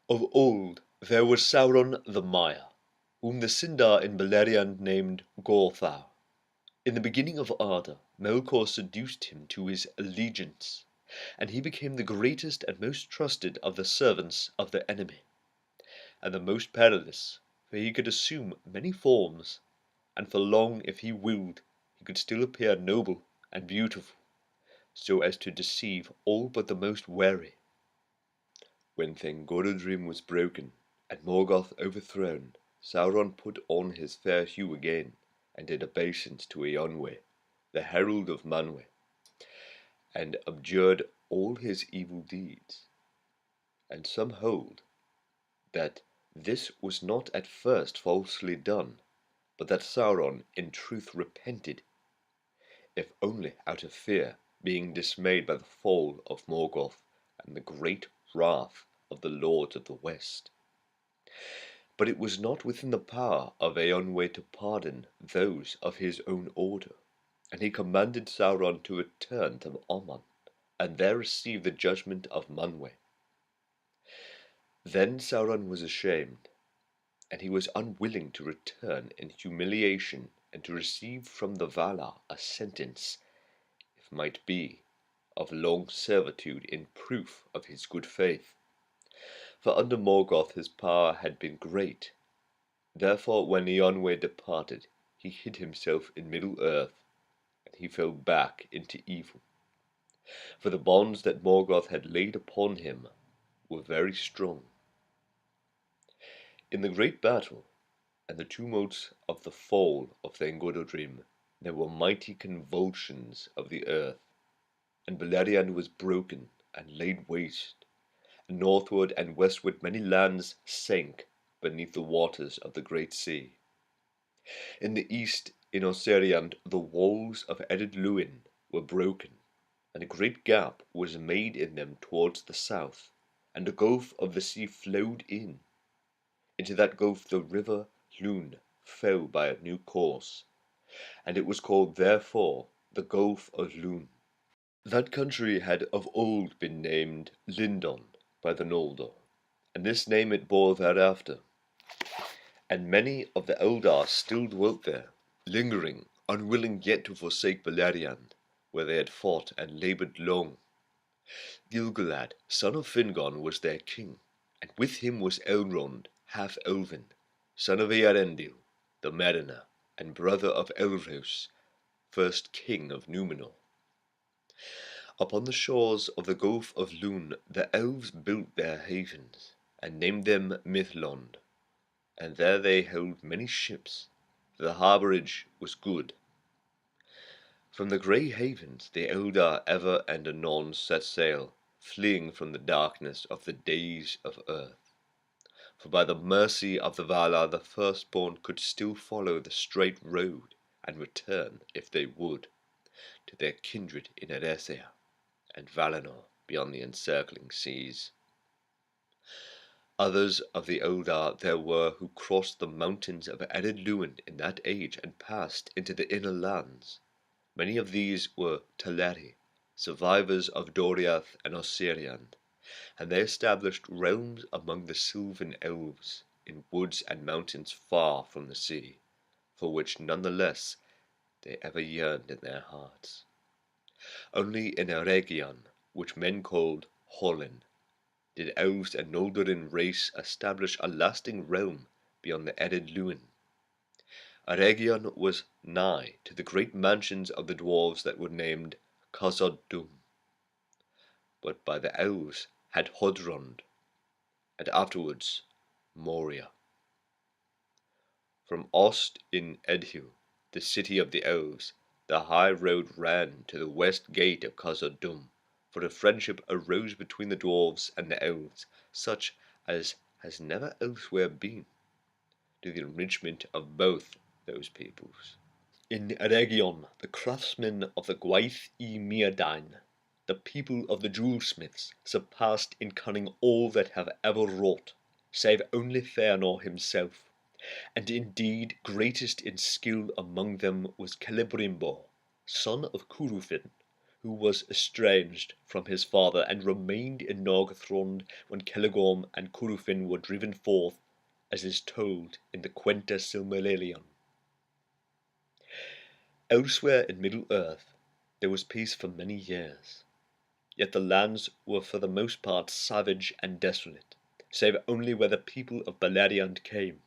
Of old there was Sauron the Maya, whom the Sindar in Beleriand named Gorthar. In the beginning of Arda, Melkor seduced him to his allegiance, and he became the greatest and most trusted of the servants of the enemy, and the most perilous, for he could assume many forms, and for long, if he willed, he could still appear noble and beautiful, so as to deceive all but the most wary. When Dagorlad was broken, and Morgoth overthrown, Sauron put on his fair hue again, and did obeisance to Eonwe, the herald of Manwe, and abjured all his evil deeds. And some hold that this was not at first falsely done, but that Sauron in truth repented, if only out of fear, being dismayed by the fall of Morgoth and the great wrath of the lords of the West. But it was not within the power of Eonwe to pardon those of his own order, and he commanded Sauron to return to Aman, and there receive the judgment of Manwe. Then Sauron was ashamed, and he was unwilling to return in humiliation and to receive from the Valar a sentence, if might be, of long servitude in proof of his good faith. For under Morgoth his power had been great. Therefore when Eonwe departed, he hid himself in Middle-earth, and he fell back into evil. For the bonds that Morgoth had laid upon him were very strong. In the great battle, and the tumults of the fall of Dagorlad, there were mighty convulsions of the earth, and Beleriand was broken and laid waste, and northward and westward many lands sank beneath the waters of the great sea. In the east, in Osiriand, the walls of Ered Luin were broken, and a great gap was made in them towards the south, and the gulf of the sea flowed in. Into that gulf the river Lune fell by a new course, and it was called therefore the Gulf of Lune. That country had of old been named Lindon by the Noldor, and this name it bore thereafter. And many of the Eldar still dwelt there, lingering, unwilling yet to forsake Beleriand, where they had fought and laboured long. Gil-galad, son of Fingon, was their king, and with him was Elrond, half-elven, son of Eärendil, the mariner, and brother of Elros, first king of Numenor. Upon the shores of the Gulf of Lune the elves built their havens, and named them Mithlond, and there they held many ships, for the harbourage was good. From the grey havens the Eldar ever and anon set sail, fleeing from the darkness of the days of earth. For by the mercy of the Valar the firstborn could still follow the straight road, and return, if they would, to their kindred in Eressëa and Valinor beyond the encircling seas. Others of the Eldar there were who crossed the mountains of Ered Luin in that age and passed into the inner lands. Many of these were Teleri, survivors of Doriath and Osiriand, and they established realms among the Sylvan elves, in woods and mountains far from the sea, for which none the less they ever yearned in their hearts. Only in Eregion, which men called Hollin, did elves and Noldorin race establish a lasting realm beyond the Ered Luin. Eregion was nigh to the great mansions of the dwarves that were named Khazad-dûm, but by the elves had Hodrond, and afterwards Moria. From Ost in Edhil, the city of the elves, the high road ran to the west gate of Khazad-dûm, for a friendship arose between the dwarves and the elves, such as has never elsewhere been, to the enrichment of both those peoples. In Eregion, the craftsmen of the Gwaith y Myrdain, the people of the jewelsmiths, surpassed in cunning all that have ever wrought, save only Fëanor himself, and indeed greatest in skill among them was Celebrimbor, son of Curufin, who was estranged from his father and remained in Nargothrond when Celegorm and Curufin were driven forth, as is told in the Quenta Silmarillion. Elsewhere in Middle-earth there was peace for many years, yet the lands were for the most part savage and desolate, save only where the people of Beleriand came.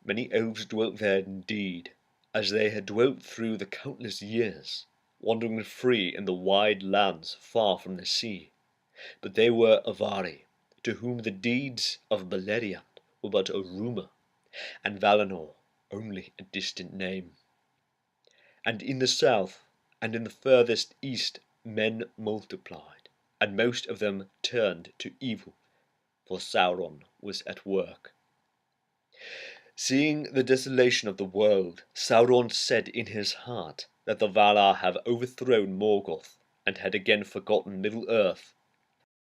Many elves dwelt there indeed, as they had dwelt through the countless years, wandering free in the wide lands far from the sea. But they were Avari, to whom the deeds of Beleriand were but a rumour, and Valinor only a distant name. And in the south and in the furthest east men multiplied, and most of them turned to evil, for Sauron was at work. Seeing the desolation of the world, Sauron said in his heart that the Valar have overthrown Morgoth, and had again forgotten Middle-earth,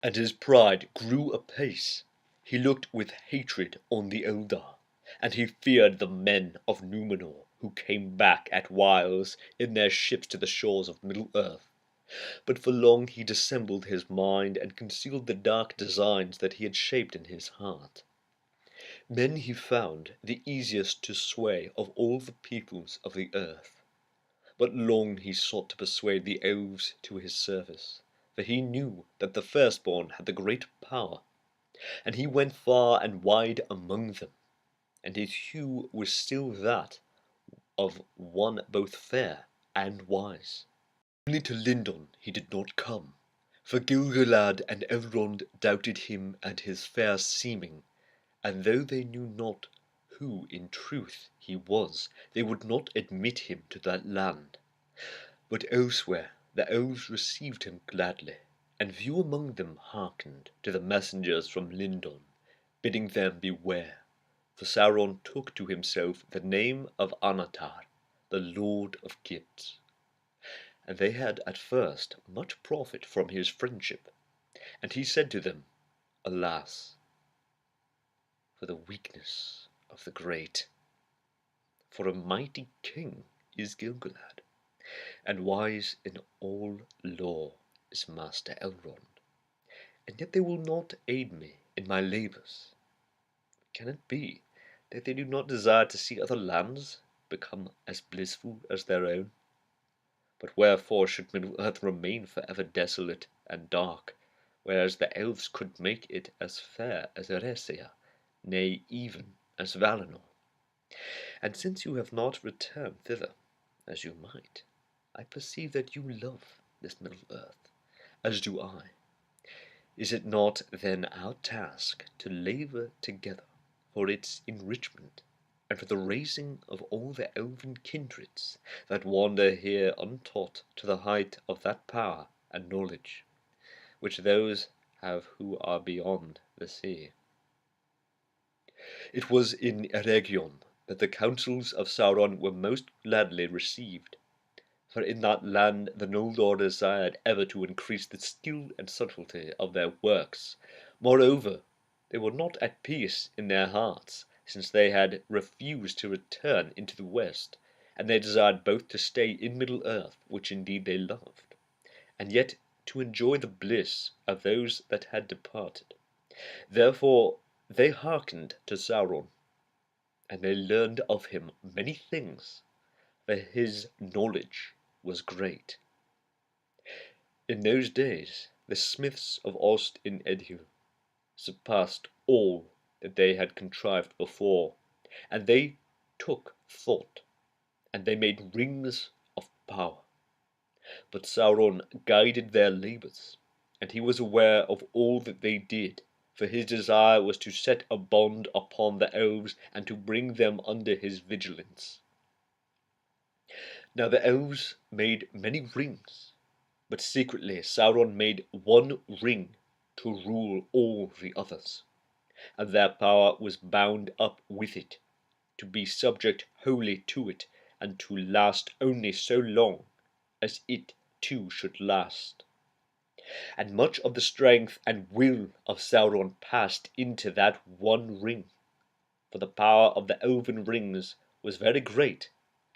and his pride grew apace. He looked with hatred on the Eldar, and he feared the men of Numenor, who came back at whiles in their ships to the shores of Middle-earth. But for long he dissembled his mind, and concealed the dark designs that he had shaped in his heart. Men he found the easiest to sway of all the peoples of the earth. But long he sought to persuade the elves to his service, for he knew that the firstborn had the great power, and he went far and wide among them, and his hue was still that of one both fair and wise. Only to Lindon he did not come, for Gil-galad and Elrond doubted him and his fair seeming, and though they knew not who in truth he was, they would not admit him to that land. But elsewhere the elves received him gladly, and few among them hearkened to the messengers from Lindon, bidding them beware, for Sauron took to himself the name of Annatar, the Lord of Gifts. And they had at first much profit from his friendship, and he said to them, Alas, for the weakness of the great. For a mighty king is Gil-galad, and wise in all lore is Master Elrond, and yet they will not aid me in my labours. Can it be that they do not desire to see other lands become as blissful as their own? But wherefore should Middle-earth remain for ever desolate and dark, whereas the elves could make it as fair as Eresia, nay, even as Valinor? And since you have not returned thither, as you might, I perceive that you love this Middle-earth, as do I. Is it not then our task to labour together for its enrichment, and for the raising of all the elven kindreds that wander here untaught to the height of that power and knowledge, which those have who are beyond the sea? It was in Eregion that the counsels of Sauron were most gladly received, for in that land the Noldor desired ever to increase the skill and subtlety of their works. Moreover, they were not at peace in their hearts, since they had refused to return into the West, and they desired both to stay in Middle-earth, which indeed they loved, and yet to enjoy the bliss of those that had departed. Therefore they hearkened to Sauron, and they learned of him many things, for his knowledge was great. In those days the smiths of Ost in Edhil surpassed all that they had contrived before, and they took thought, and they made rings of power. But Sauron guided their labours, and he was aware of all that they did, for his desire was to set a bond upon the elves and to bring them under his vigilance. Now the elves made many rings, but secretly Sauron made one ring to rule all the others, and their power was bound up with it, to be subject wholly to it, and to last only so long as it too should last. And much of the strength and will of Sauron passed into that one ring, for the power of the elven rings was very great,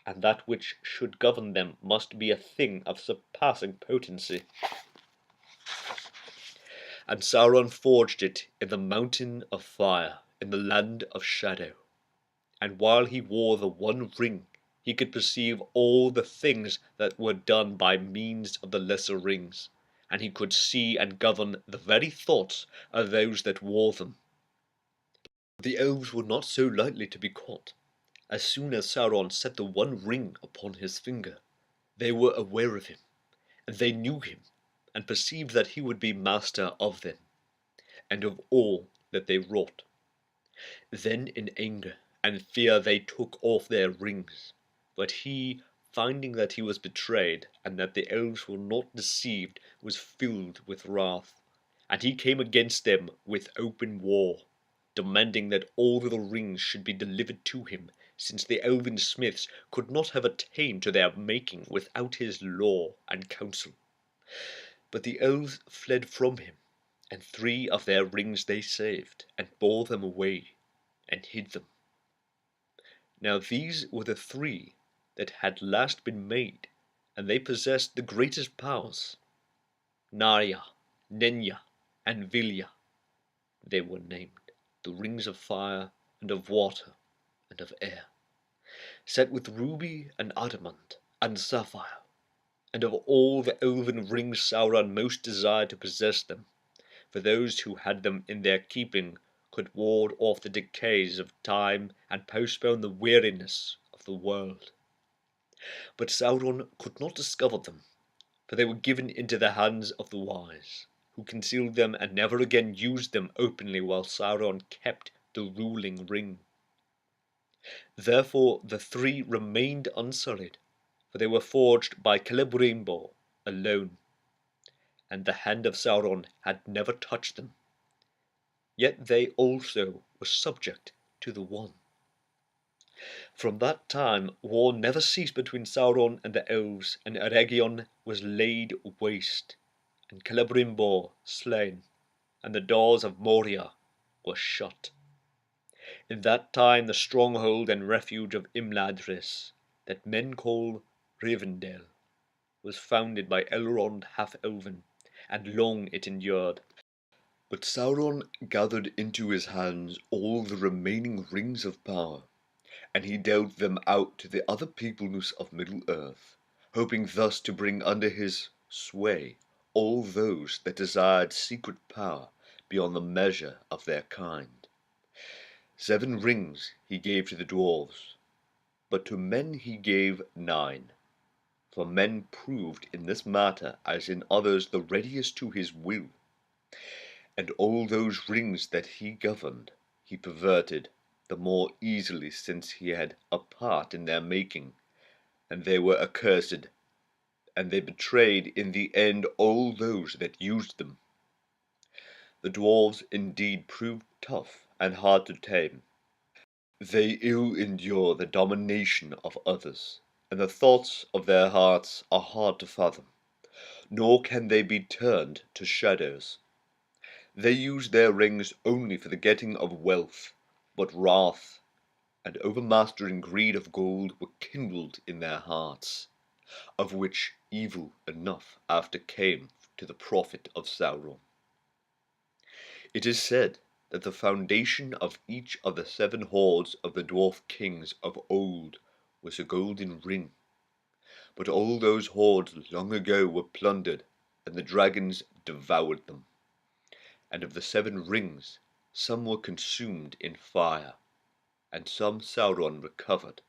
and that which should govern them must be a thing of surpassing potency. And Sauron forged it in the mountain of fire, in the land of shadow. And while he wore the one ring, he could perceive all the things that were done by means of the lesser rings, and he could see and govern the very thoughts of those that wore them. The elves were not so lightly to be caught. As soon as Sauron set the one ring upon his finger, they were aware of him, and they knew him, and perceived that he would be master of them, and of all that they wrought. Then in anger and fear they took off their rings. But he, finding that he was betrayed, and that the elves were not deceived, was filled with wrath. And he came against them with open war, demanding that all the rings should be delivered to him, since the elven smiths could not have attained to their making without his law and counsel. But the elves fled from him, and 3 of their rings they saved, and bore them away, and hid them. Now these were the 3 that had last been made, and they possessed the greatest powers. Narya, Nenya, and Vilya, they were named, the rings of fire, and of water, and of air, set with ruby, and adamant, and sapphire. And of all the elven rings Sauron most desired to possess them, for those who had them in their keeping could ward off the decays of time and postpone the weariness of the world. But Sauron could not discover them, for they were given into the hands of the wise, who concealed them and never again used them openly while Sauron kept the ruling ring. Therefore the 3 remained unsullied, for they were forged by Celebrimbor alone, and the hand of Sauron had never touched them. Yet they also were subject to the One. From that time war never ceased between Sauron and the elves, and Eregion was laid waste, and Celebrimbor slain, and the doors of Moria were shut. In that time the stronghold and refuge of Imladris, that men call Rivendell, was founded by Elrond half-elven, and long it endured. But Sauron gathered into his hands all the remaining rings of power, and he dealt them out to the other peoples of Middle-earth, hoping thus to bring under his sway all those that desired secret power beyond the measure of their kind. 7 rings he gave to the dwarves, but to men he gave 9, for men proved in this matter as in others the readiest to his will. And all those rings that he governed he perverted the more easily since he had a part in their making, and they were accursed, and they betrayed in the end all those that used them. The dwarves indeed proved tough and hard to tame. They ill endure the domination of others, and the thoughts of their hearts are hard to fathom, nor can they be turned to shadows. They use their rings only for the getting of wealth, but wrath and overmastering greed of gold were kindled in their hearts, of which evil enough after came to the profit of Sauron. It is said that the foundation of each of the 7 hordes of the dwarf kings of old was a golden ring, but all those hordes long ago were plundered, and the dragons devoured them. And of the 7 rings, some were consumed in fire, and some Sauron recovered.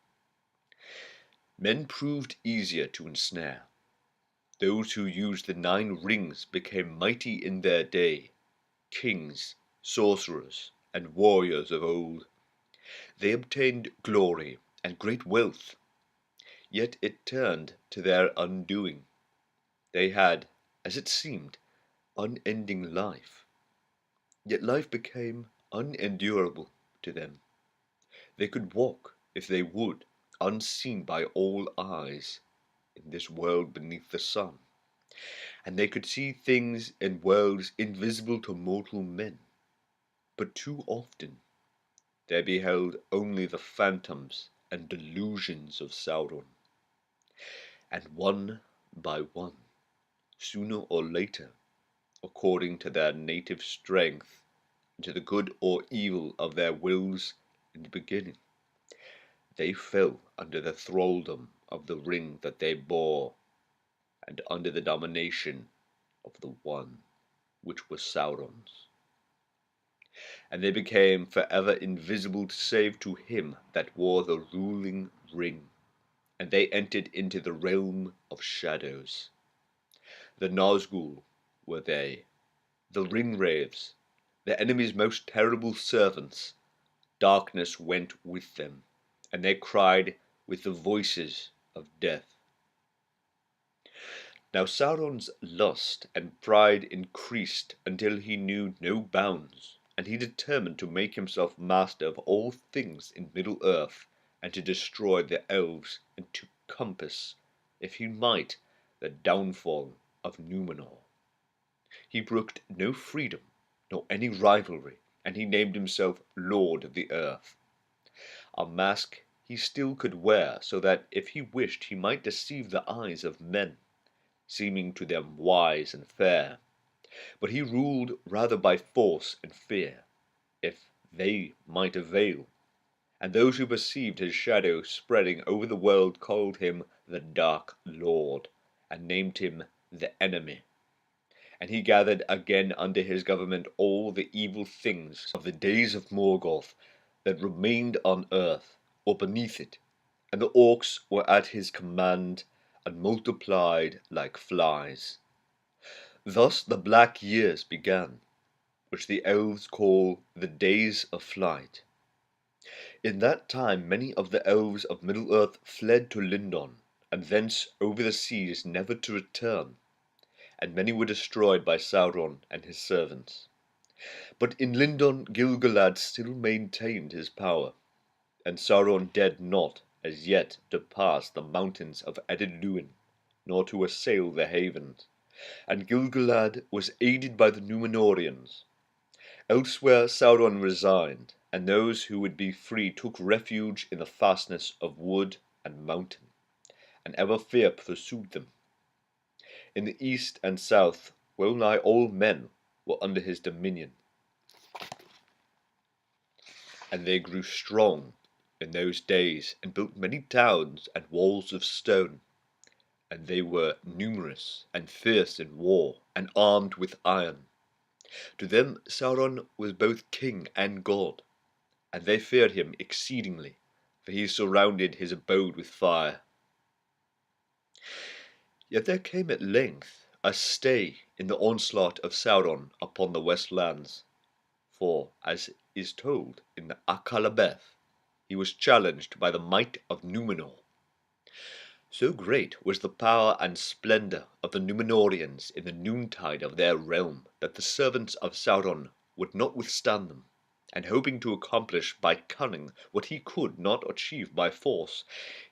Men proved easier to ensnare. Those who used the 9 rings became mighty in their day, kings, sorcerers, and warriors of old. They obtained glory and great wealth, yet it turned to their undoing. They had, as it seemed, unending life, yet life became unendurable to them. They could walk, if they would, unseen by all eyes, in this world beneath the sun, and they could see things in worlds invisible to mortal men. But too often they beheld only the phantoms and delusions of Sauron. And one by one, sooner or later, according to their native strength, and to the good or evil of their wills in the beginning, they fell under the thraldom of the ring that they bore, and under the domination of the one which was Sauron's. And they became forever invisible save to him that wore the ruling ring, and they entered into the realm of shadows. The Nazgûl were they, the ring-wraiths, the enemy's most terrible servants. Darkness went with them, and they cried with the voices of death. Now Sauron's lust and pride increased until he knew no bounds, and he determined to make himself master of all things in Middle-earth, and to destroy the elves, and to compass, if he might, the downfall of Numenor. He brooked no freedom, nor any rivalry, and he named himself Lord of the Earth. A mask he still could wear, so that if he wished he might deceive the eyes of men, seeming to them wise and fair. But he ruled rather by force and fear, if they might avail. And those who perceived his shadow spreading over the world called him the Dark Lord, and named him the Enemy. And he gathered again under his government all the evil things of the days of Morgoth that remained on earth, or beneath it, and the orcs were at his command, and multiplied like flies. Thus the black years began, which the elves call the days of flight. In that time many of the elves of Middle-earth fled to Lindon, and thence over the seas never to return, and many were destroyed by Sauron and his servants. But in Lindon Gil-galad still maintained his power, and Sauron dared not as yet to pass the mountains of Edded-luin, nor to assail the havens, and Gil-galad was aided by the Numenorians. Elsewhere Sauron resigned, and those who would be free took refuge in the fastness of wood and mountain, and ever fear pursued them. In the east and south well nigh all men were under his dominion, and they grew strong in those days, and built many towns and walls of stone, and they were numerous and fierce in war, and armed with iron. To them Sauron was both king and god, and they feared him exceedingly, for he surrounded his abode with fire. Yet there came at length a stay in the onslaught of Sauron upon the west lands, for, as is told in the Akallabeth, he was challenged by the might of Numenor. So great was the power and splendour of the Numenorians in the noontide of their realm, that the servants of Sauron would not withstand them, and hoping to accomplish by cunning what he could not achieve by force,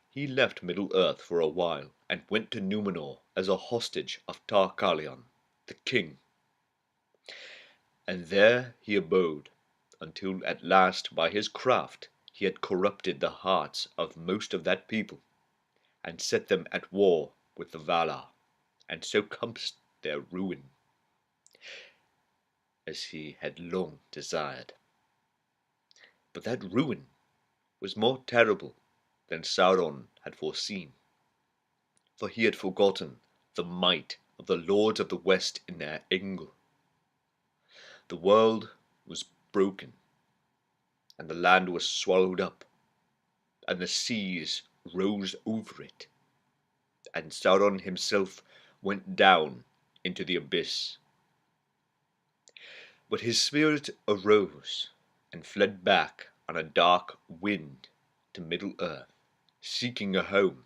he left Middle-earth for a while, and went to Numenor as a hostage of Tar-Carlion, the king. And there he abode, until at last by his craft he had corrupted the hearts of most of that people, and set them at war with the Valar, and so compassed their ruin, as he had long desired. But that ruin was more terrible than Sauron had foreseen, for he had forgotten the might of the lords of the West in their anger. The world was broken, and the land was swallowed up, and the seas rose over it, and Sauron himself went down into the abyss. But his spirit arose, and fled back on a dark wind to Middle-earth, seeking a home.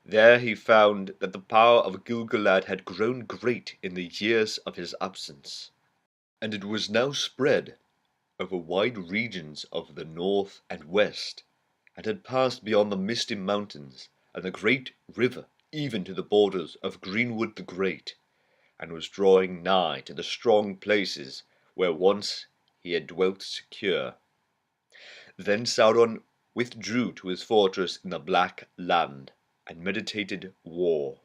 There he found that the power of Gil-galad had grown great in the years of his absence, and it was now spread over wide regions of the north and west, and had passed beyond the misty mountains and the great river even to the borders of Greenwood the Great, and was drawing nigh to the strong places where once he had dwelt secure. Then Sauron withdrew to his fortress in the Black Land, and meditated war.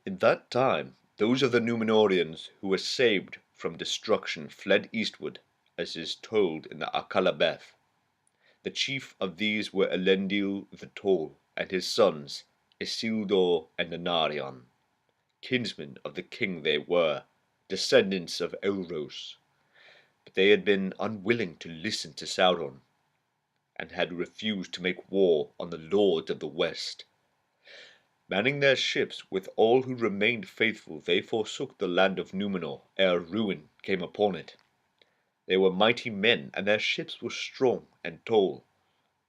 In that time, those of the Númenóreans who were saved from destruction fled eastward, as is told in the Akallabeth. The chief of these were Elendil the Tall, and his sons, Isildur and Anarion. Kinsmen of the king they were, descendants of Elros, but they had been unwilling to listen to Sauron, and had refused to make war on the lords of the West. Manning their ships with all who remained faithful, they forsook the land of Numenor ere ruin came upon it. They were mighty men, and their ships were strong and tall,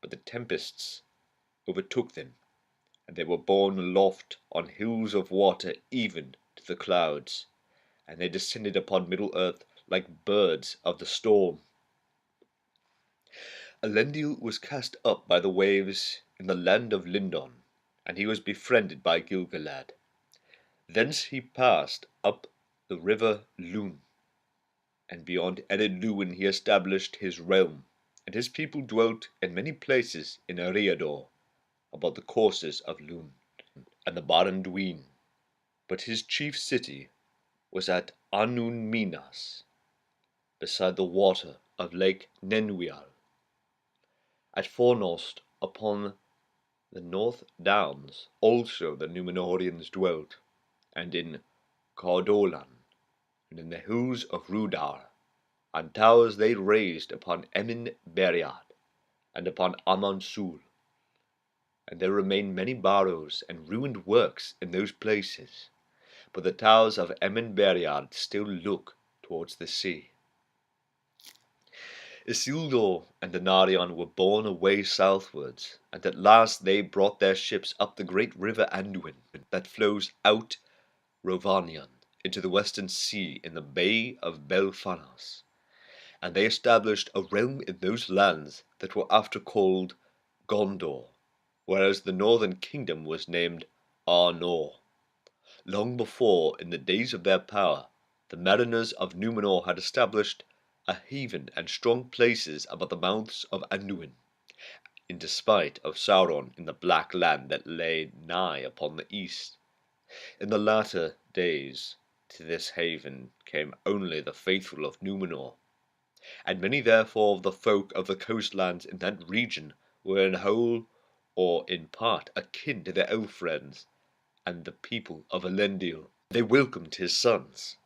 but the tempests overtook them, and they were borne aloft on hills of water even to the clouds, and they descended upon Middle-earth like birds of the storm. Elendil was cast up by the waves in the land of Lindon, and he was befriended by Gil-galad. Thence he passed up the river Lune, and beyond Ered Luin he established his realm, and his people dwelt in many places in Eriador, about the courses of Lune, and the Barren Dwyn. But his chief city was at Anun Minas, beside the water of Lake Nenwial. At Fornost upon the North Downs also the Númenóreans dwelt, and in Caudolan, and in the hills of Rudar, and towers they raised upon Emin Beriad, and upon Amansul. And there remain many barrows and ruined works in those places, but the towers of Emin Beriad still look towards the sea. Isildur and Anarion were borne away southwards, and at last they brought their ships up the great river Anduin, that flows out Rovanion into the western sea in the bay of Belfanas, and they established a realm in those lands that were after called Gondor, whereas the northern kingdom was named Arnor. Long before, in the days of their power, the mariners of Numenor had established a haven and strong places about the mouths of Anduin, in despite of Sauron in the Black Land that lay nigh upon the east. In the latter days to this haven came only the faithful of Numenor, and many therefore of the folk of the coastlands in that region were in whole or in part akin to their elf friends and the people of Elendil. They welcomed his sons.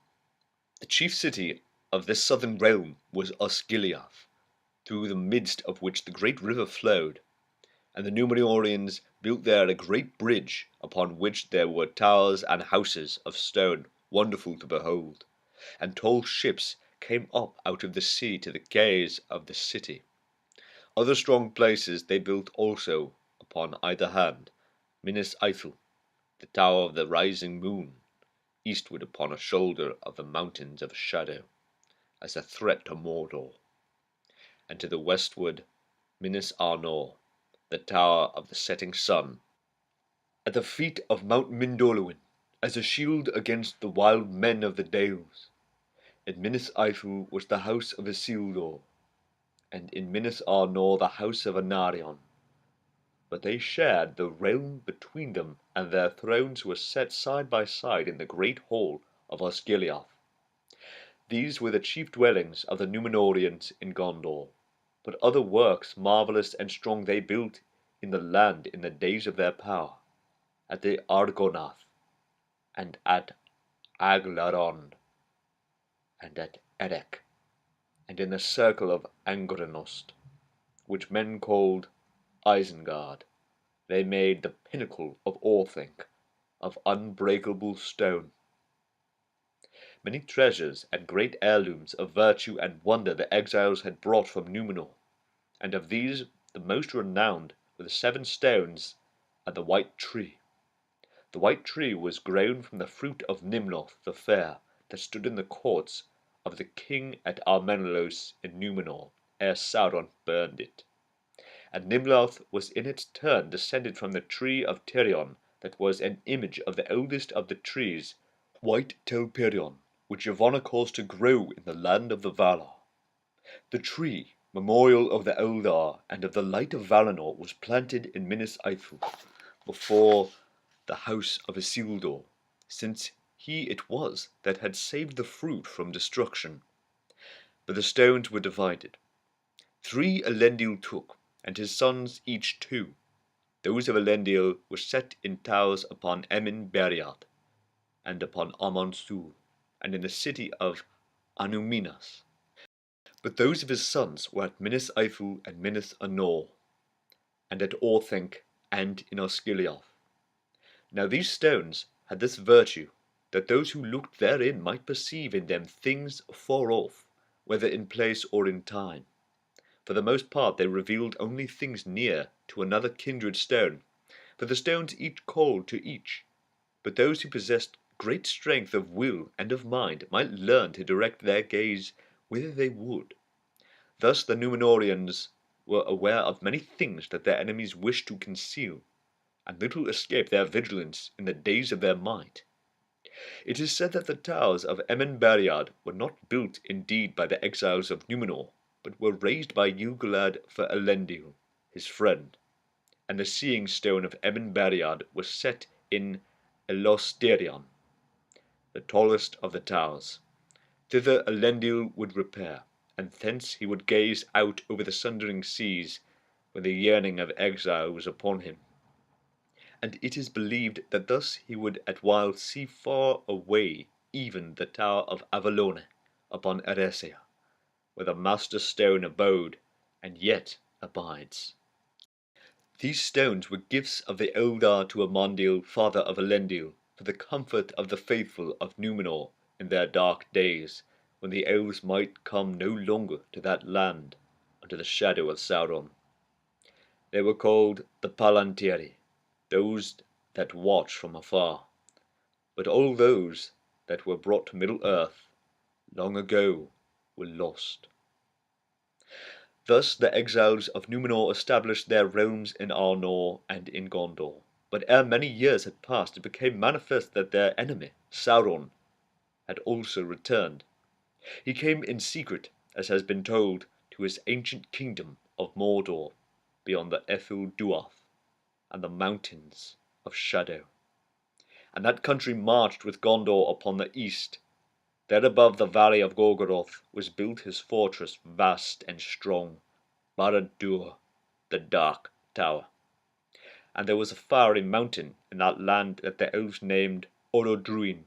The chief city of this southern realm was Osgiliath, through the midst of which the great river flowed, and the Númenóreans built there a great bridge, upon which there were towers and houses of stone wonderful to behold, and tall ships came up out of the sea to the gaze of the city. Other strong places they built also upon either hand, Minas Ithil, the tower of the rising moon, eastward upon a shoulder of the mountains of shadow, as a threat to Mordor, and to the westward Minas Arnor, the tower of the setting sun, at the feet of Mount Mindolluin, as a shield against the wild men of the dales. In Minas Ithil was the house of Isildur, and in Minas Arnor the house of Anarion. But they shared the realm between them, and their thrones were set side by side in the great hall of Osgiliath. These were the chief dwellings of the Númenóreans in Gondor, but other works marvellous and strong they built in the land in the days of their power, at the Argonath, and at Aglarond, and at Erech, and in the circle of Angrenost, which men called Isengard. They made the pinnacle of Orthanc, of unbreakable stone. Many treasures and great heirlooms of virtue and wonder the exiles had brought from Numenor, and of these the most renowned were the 7 stones and the white tree. The white tree was grown from the fruit of Nimloth the fair, that stood in the courts of the king at Armenelos in Numenor, ere Sauron burned it. And Nimloth was in its turn descended from the tree of Tirion, that was an image of the eldest of the trees, white Telperion, which Yvonna caused to grow in the land of the Valar. The tree memorial of the Eldar and of the Light of Valinor, was planted in Minas Ithil, before the house of Isildur, since he it was that had saved the fruit from destruction. But the stones were divided. 3 Elendil took, and his sons each 2. Those of Elendil were set in towers upon Emin Beriad, and upon Amonsul, and in the city of Anuminas. But those of his sons were at Minas Ithil and Minas Anor, and at Orthanc, and in Osgiliath. Now these stones had this virtue, that those who looked therein might perceive in them things far off, whether in place or in time. For the most part they revealed only things near to another kindred stone, for the stones each called to each. But those who possessed great strength of will and of mind might learn to direct their gaze whither they would. Thus the Numenorians were aware of many things that their enemies wished to conceal, and little escaped their vigilance in the days of their might. It is said that the towers of Emin Beriad were not built indeed by the exiles of Numenor, but were raised by Dagorlad for Elendil, his friend, and the seeing stone of Emin Beriad was set in Elosterion, the tallest of the towers. Thither Elendil would repair, and thence he would gaze out over the sundering seas when the yearning of exile was upon him. And it is believed that thus he would at whiles see far away even the tower of Avalone upon Eresia, where the master stone abode, and yet abides. These stones were gifts of the Eldar to Amandil, father of Elendil, for the comfort of the faithful of Numenor in their dark days, when the elves might come no longer to that land under the shadow of Sauron. They were called the Palantiri, those that watch from afar. But all those that were brought to Middle-earth long ago were lost. Thus the exiles of Numenor established their realms in Arnor and in Gondor. But ere many years had passed, it became manifest that their enemy, Sauron, had also returned. He came in secret, as has been told, to his ancient kingdom of Mordor, beyond the Ethel Duath and the mountains of Shadow. And that country marched with Gondor upon the east. There above the valley of Gorgoroth was built his fortress vast and strong, Barad-dûr, the Dark Tower. And there was a fiery mountain in that land that the elves named Orodruin.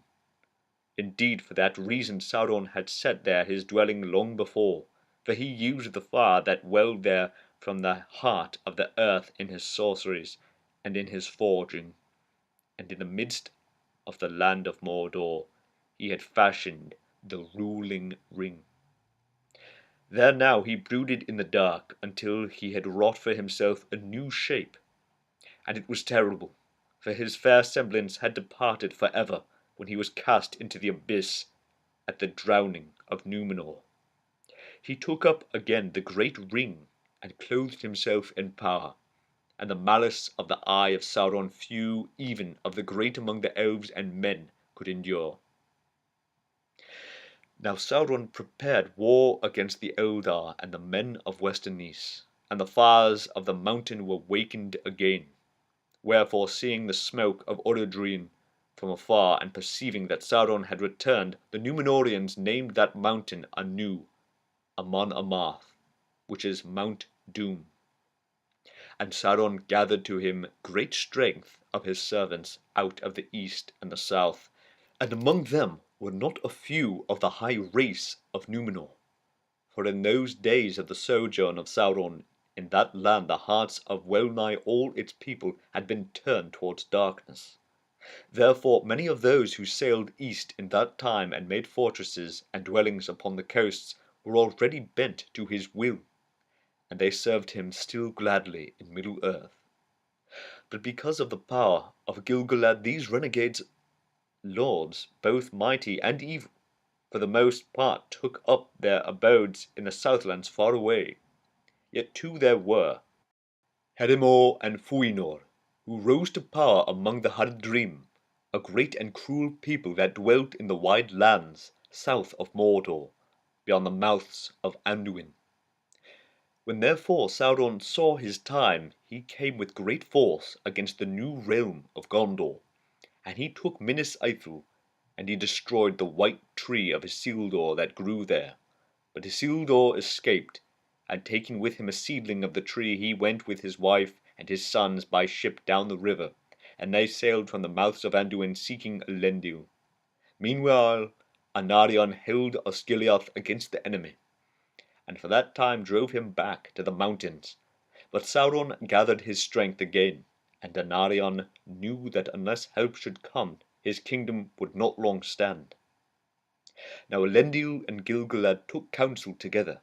Indeed, for that reason Sauron had set there his dwelling long before, for he used the fire that welled there from the heart of the earth in his sorceries and in his forging. And in the midst of the land of Mordor he had fashioned the ruling ring. There now he brooded in the dark until he had wrought for himself a new shape. And it was terrible, for his fair semblance had departed for ever when he was cast into the abyss at the drowning of Numenor. He took up again the great ring and clothed himself in power, and the malice of the eye of Sauron few even of the great among the elves and men could endure. Now Sauron prepared war against the Eldar and the men of Westernesse, and the fires of the mountain were wakened again. Wherefore, seeing the smoke of Orodruin from afar, and perceiving that Sauron had returned, the Numenorians named that mountain anew Amon Amarth, which is Mount Doom. And Sauron gathered to him great strength of his servants out of the east and the south, and among them were not a few of the high race of Numenor. For in those days of the sojourn of Sauron in that land the hearts of well nigh all its people had been turned towards darkness. Therefore many of those who sailed east in that time and made fortresses and dwellings upon the coasts were already bent to his will, and they served him still gladly in Middle-earth. But because of the power of Gil-galad these renegades lords, both mighty and evil, for the most part took up their abodes in the southlands far away. Yet two there were, Herimor and Fuinor, who rose to power among the Haradrim, a great and cruel people that dwelt in the wide lands south of Mordor, beyond the mouths of Anduin. When therefore Sauron saw his time, he came with great force against the new realm of Gondor, and he took Minas Ithil, and he destroyed the white tree of Isildur that grew there. But Isildur escaped, and taking with him a seedling of the tree, he went with his wife and his sons by ship down the river, and they sailed from the mouths of Anduin seeking Elendil. Meanwhile Anarion held Osgiliath against the enemy, and for that time drove him back to the mountains. But Sauron gathered his strength again, and Anarion knew that unless help should come, his kingdom would not long stand. Now Elendil and Gil-galad took counsel together,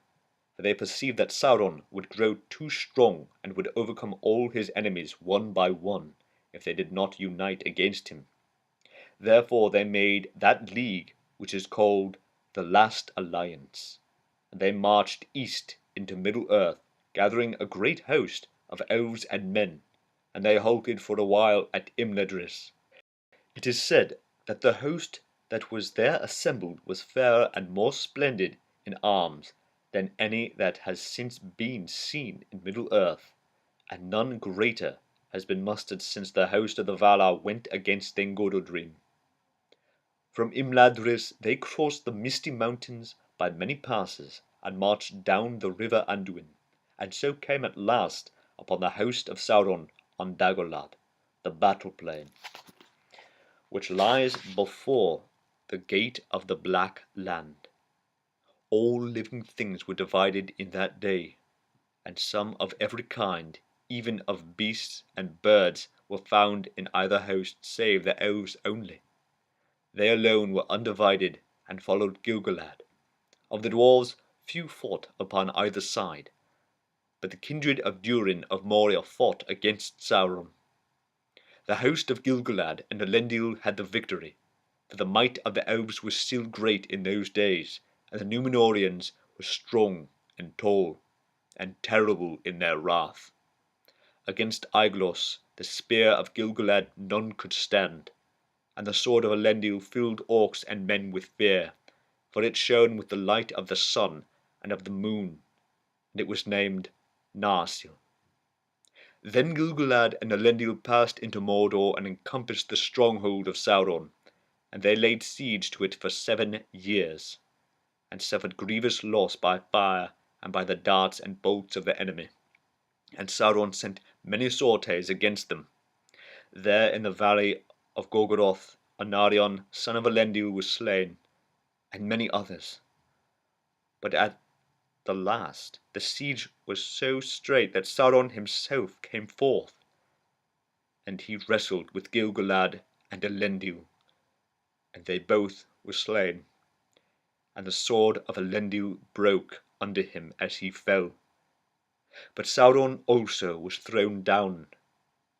for they perceived that Sauron would grow too strong and would overcome all his enemies one by one, if they did not unite against him. Therefore they made that league which is called the Last Alliance, and they marched east into Middle-earth, gathering a great host of elves and men, and they halted for a while at Imladris. It is said that the host that was there assembled was fairer and more splendid in arms than any that has since been seen in Middle-earth, and none greater has been mustered since the host of the Valar went against Dagorlad. From Imladris they crossed the misty mountains by many passes, and marched down the river Anduin, and so came at last upon the host of Sauron on Dagorlad, the battle plain, which lies before the gate of the Black Land. All living things were divided in that day, and some of every kind, even of beasts and birds, were found in either host, save the elves only. They alone were undivided, and followed Gil-galad. Of the dwarves few fought upon either side, but the kindred of Durin of Moria fought against Sauron. The host of Gil-galad and Elendil had the victory, for the might of the elves was still great in those days, and the Numenorians were strong and tall, and terrible in their wrath. Against Aeglos, the spear of Gil-galad, none could stand, and the sword of Elendil filled orcs and men with fear, for it shone with the light of the sun and of the moon, and it was named Narsil. Then Gil-galad and Elendil passed into Mordor and encompassed the stronghold of Sauron, and they laid siege to it for 7 years, and suffered grievous loss by fire and by the darts and bolts of the enemy. And Sauron sent many sorties against them. There in the valley of Gorgoroth, Anarion, son of Elendil, was slain, and many others. But at the last the siege was so strait that Sauron himself came forth, and he wrestled with Gil-galad and Elendil, and they both were slain, and the sword of Elendil broke under him as he fell. But Sauron also was thrown down,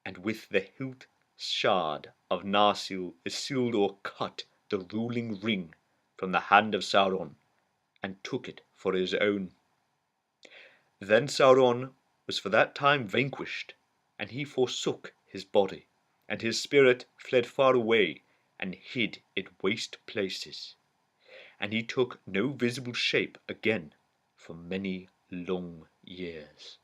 and with the hilt shard of Narsil Isildur cut the ruling ring from the hand of Sauron, and took it for his own. Then Sauron was for that time vanquished, and he forsook his body, and his spirit fled far away, and hid in waste places, and he took no visible shape again for many long years.